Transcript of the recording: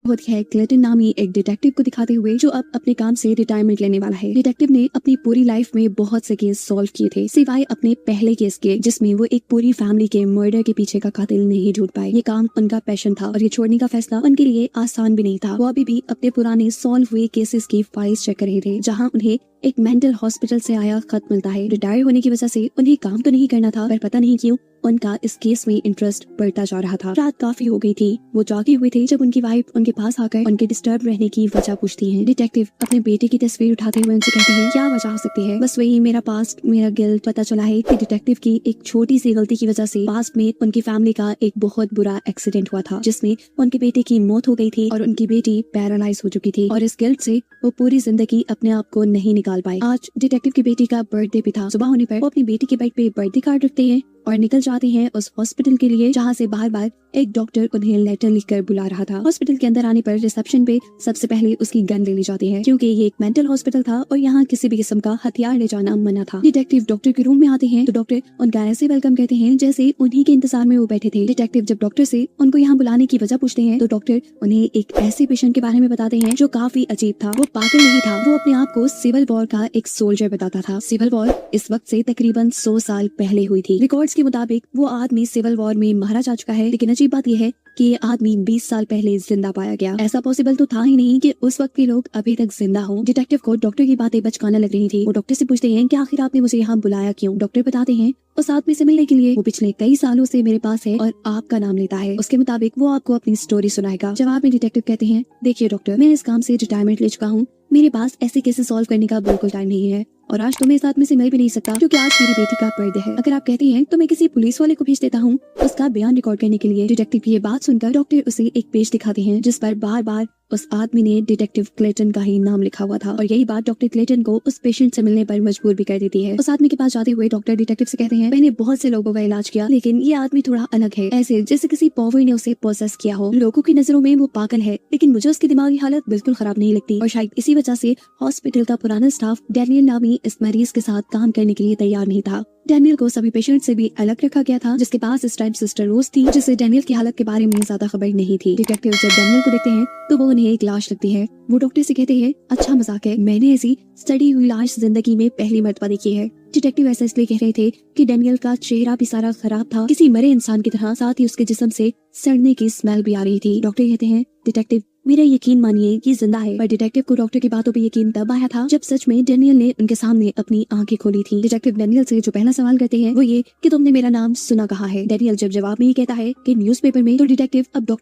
बहुत है क्लिंटन नामी एक डिटेक्टिव को दिखाते हुए जो अब अपने काम से रिटायरमेंट लेने वाला है। डिटेक्टिव ने अपनी पूरी लाइफ में बहुत से केस सॉल्व किए थे सिवाय अपने पहले केस के, जिसमें वो एक पूरी फैमिली के मर्डर के पीछे का कातिल नहीं ढूंढ पाए। ये काम उनका पैशन था और ये छोड़ने का फैसला उनके लिए आसान भी नहीं था। वो अभी भी अपने पुराने सॉल्व हुए केसेस की फाइल्स चेक कर रहे थे, जहाँ उन्हें एक मेंटल हॉस्पिटल से आया खत मिलता है। रिटायर होने की वजह से उन्हें काम तो नहीं करना था, पर पता नहीं क्यों उनका इस केस में इंटरेस्ट बढ़ता जा रहा था। रात काफी हो गई थी, वो जागे हुए थे जब उनकी वाइफ उनके पास आकर उनके डिस्टर्ब रहने की वजह पूछती है। डिटेक्टिव अपने बेटे की तस्वीर उठाते हुए उनसे कहते हैं, क्या वजह हो सकती है? बस वही मेरा पास्ट, मेरा गिल्ट। पता चला है कि डिटेक्टिव की एक छोटी सी गलती की वजह से पास्ट में उनकी फैमिली का एक बहुत बुरा एक्सीडेंट हुआ था, जिसमें उनके बेटे की मौत हो गई थी और उनकी बेटी पैरालाइज हो चुकी थी, और इस गिल्ट से वो पूरी जिंदगी अपने आप को नहीं निकाल पाए। आज डिटेक्टिव की बेटी का बर्थडे भी था। सुबह होने पर वो अपनी बेटी के बेड पे बर्थडे कार्ड रखते हैं और निकल जाते हैं उस हॉस्पिटल के लिए, जहाँ से बार बार एक डॉक्टर उन्हें लेटर लिखकर बुला रहा था। हॉस्पिटल के अंदर आने पर रिसेप्शन पे सबसे पहले उसकी गन ले ली जाती है, क्योंकि ये एक मेंटल हॉस्पिटल था और यहाँ किसी भी किस्म का हथियार ले जाना मना था। डिटेक्टिव डॉक्टर के रूम में आते हैं तो डॉक्टर उनका ऐसे वेलकम कहते हैं जैसे उन्हीं के इंतजार में वो बैठे थे। डिटेक्टिव जब डॉक्टर से उनको यहाँ बुलाने की वजह पूछते हैं तो डॉक्टर उन्हें एक ऐसे पेशेंट के बारे में बताते हैं जो काफी अजीब था। वो पागल नहीं था, वो अपने आप को सिविल वॉर का एक सोल्जर बताता था। सिविल वॉर इस वक्त से तकरीबन 100 साल पहले हुई थी। रिकॉर्ड्स के मुताबिक वो आदमी सिविल वॉर में मारा जा चुका है, लेकिन अजीब बात यह है कि ये आदमी 20 साल पहले जिंदा पाया गया। ऐसा पॉसिबल तो था ही नहीं कि उस वक्त के लोग अभी तक जिंदा हो। डिटेक्टिव को डॉक्टर की बातें बचकाना लग रही थी। वो डॉक्टर से पूछते हैं कि आखिर आपने मुझे यहाँ बुलाया क्यों? डॉक्टर बताते हैं उस आदमी से मिलने के लिए। वो पिछले कई सालों से मेरे पास है और आपका नाम लेता है। उसके मुताबिक वो आपको अपनी स्टोरी सुनाएगा। जवाब में डिटेक्टिव कहते हैं, देखिए डॉक्टर, मैं इस काम से रिटायरमेंट ले चुका हूँ। मेरे पास ऐसे केसेस सॉल्व करने का बिल्कुल टाइम नहीं है और आज तो मैं इस आदमी से मिल भी नहीं सकता, क्योंकि आज मेरी बेटी का बर्थडे है। अगर आप कहती हैं तो मैं किसी पुलिस वाले को भेज देता हूँ उसका बयान रिकॉर्ड करने के लिए। डिटेक्टिव की ये बात सुनकर डॉक्टर उसे एक पेज दिखाते हैं जिस पर बार बार उस आदमी ने डिटेक्टिव क्लेटन का ही नाम लिखा हुआ था, और यही बात डॉक्टर क्लेटन को उस पेशेंट से मिलने पर मजबूर भी कर देती है। उस आदमी के पास जाते हुए डॉक्टर डिटेक्टिव से कहते हैं, मैंने बहुत से लोगों का इलाज किया, लेकिन ये आदमी थोड़ा अलग है, ऐसे जैसे किसी पावर ने उसे पोसेस किया हो। लोगों की नजरों में वो पागल है, लेकिन मुझे उसकी दिमागी हालत बिल्कुल खराब नहीं लगती, और शायद इसी वजह से हॉस्पिटल का पुराना स्टाफ डैनियल नामी इस मरीज के साथ काम करने के लिए तैयार नहीं था। डैनियल को सभी पेशेंट से भी अलग रखा गया था, जिसके पास इस टाइम सिस्टर रोज थी, जिसे डैनियल की हालत के बारे में ज्यादा खबर नहीं थी। डिटेक्टिव जब डैनियल को देखते हैं तो वो उन्हें एक लाश लगती है। वो डॉक्टर से कहते हैं, अच्छा मजाक है, मैंने ऐसी सड़ी हुई लाश जिंदगी में पहली मर्तबा देखी है। डिटेक्टिव ऐसा इसलिए कह रहे थे कि डैनियल का चेहरा भी सारा खराब था, किसी मरे इंसान की तरह, साथ ही उसके जिस्म से सड़ने की स्मेल भी आ रही थी। डॉक्टर कहते हैं, डिटेक्टिव मेरा यकीन मानिए कि जिंदा है। पर डिटेक्टिव को डॉक्टर की बातों पे यकीन तब आया था जब सच में डैनियल ने उनके सामने अपनी आंखें खोली थी। डिटेक्टिव डैनियल से जो पहला सवाल करते हैं वो ये कि तुमने मेरा नाम सुना कहाँ है? डैनियल जब जवाब में ये कहता है कि न्यूज़पेपर में, तो डिटेक्टिव अब डॉक्टर